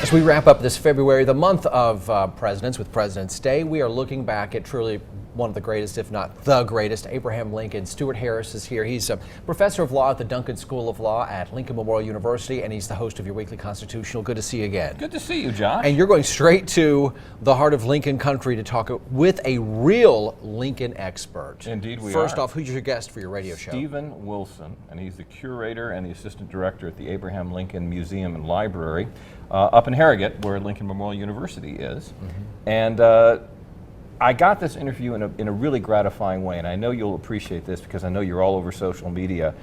As we wrap up this February, the month of presidents with President's Day, we are looking back at truly one of the greatest, if not the greatest, Abraham Lincoln. Stuart Harris is here. He's a professor of law at the Duncan School of Law at Lincoln Memorial University, and he's the host of your weekly Constitutional. Good to see you again. Good to see you, Josh. And you're going straight to the heart of Lincoln country to talk with a real Lincoln expert. Indeed we are. First off, who's your guest for your radio show? Stephen Wilson, and he's the curator and the assistant director at the Abraham Lincoln Museum and Library up in Harrogate, where Lincoln Memorial University is. And I got this interview in a really gratifying way, and I know you'll appreciate this because I know you're all over social media.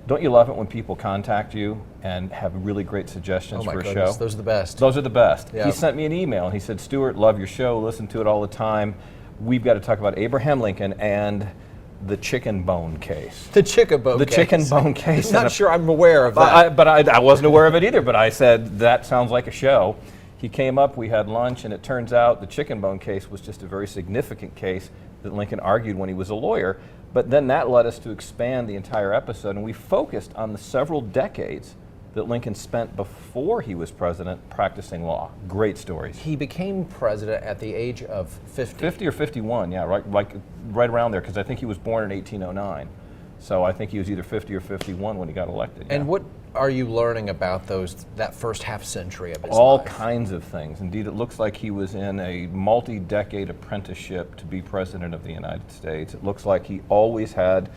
Don't you love it when people contact you and have really great suggestions for a show? Those are the best. Those are the best. Yeah. He sent me an email and he said, Stuart, love your show, listen to it all the time. We've got to talk about Abraham Lincoln and the chicken bone case. The chicken bone case. The chicken bone case. I'm not sure I'm aware of that. I wasn't aware of it either, but I said, that sounds like a show. He came up, we had lunch, and it turns out the chicken bone case was just a very significant case that Lincoln argued when he was a lawyer. But then that led us to expand the entire episode, and we focused on the several decades that Lincoln spent before he was president practicing law. Great stories. He became president at the age of 50. 50 or 51, yeah, right around there, because I think he was born in 1809. So I think he was either 50 or 51 when he got elected. And yeah. what are you learning about that first half century of his All life? kinds of things. Indeed, it looks like he was in a multi-decade apprenticeship to be president of the United States. It looks like he always had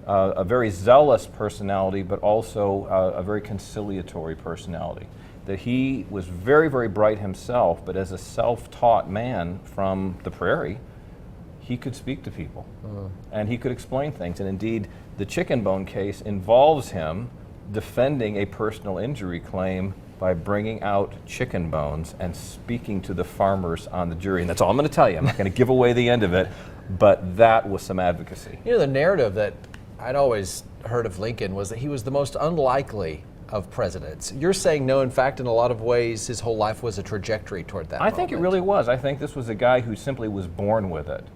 a very zealous personality, but also a very conciliatory personality. That he was very, very bright himself, but as a self-taught man from the prairie, he could speak to people, and he could explain things. And indeed, the chicken bone case involves him defending a personal injury claim by bringing out chicken bones and speaking to the farmers on the jury. And that's all I'm going to tell you. I'm not going to give away the end of it, but that was some advocacy. You know, the narrative that I'd always heard of Lincoln was that he was the most unlikely of presidents. You're saying no, in fact, in a lot of ways, his whole life was a trajectory toward that I think it really was. I think this was a guy who simply was born with it.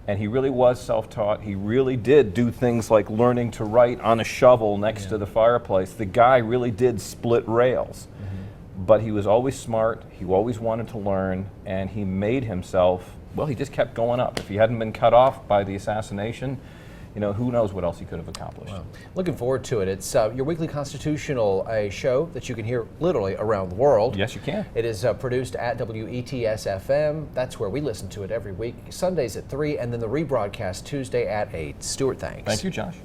And he really was self-taught. He really did do things like learning to write on a shovel next to the fireplace. The guy really did split rails. But he was always smart, he always wanted to learn, and he made himself, well, he just kept going up. If he hadn't been cut off by the assassination, you know, who knows what else he could have accomplished. Wow. Looking forward to it. It's your weekly Constitutional show that you can hear literally around the world. Yes, you can. It is produced at WETS-FM. That's where we listen to it every week. Sundays at 3, and then the rebroadcast Tuesday at 8. Stuart, thanks. Thank you, Josh.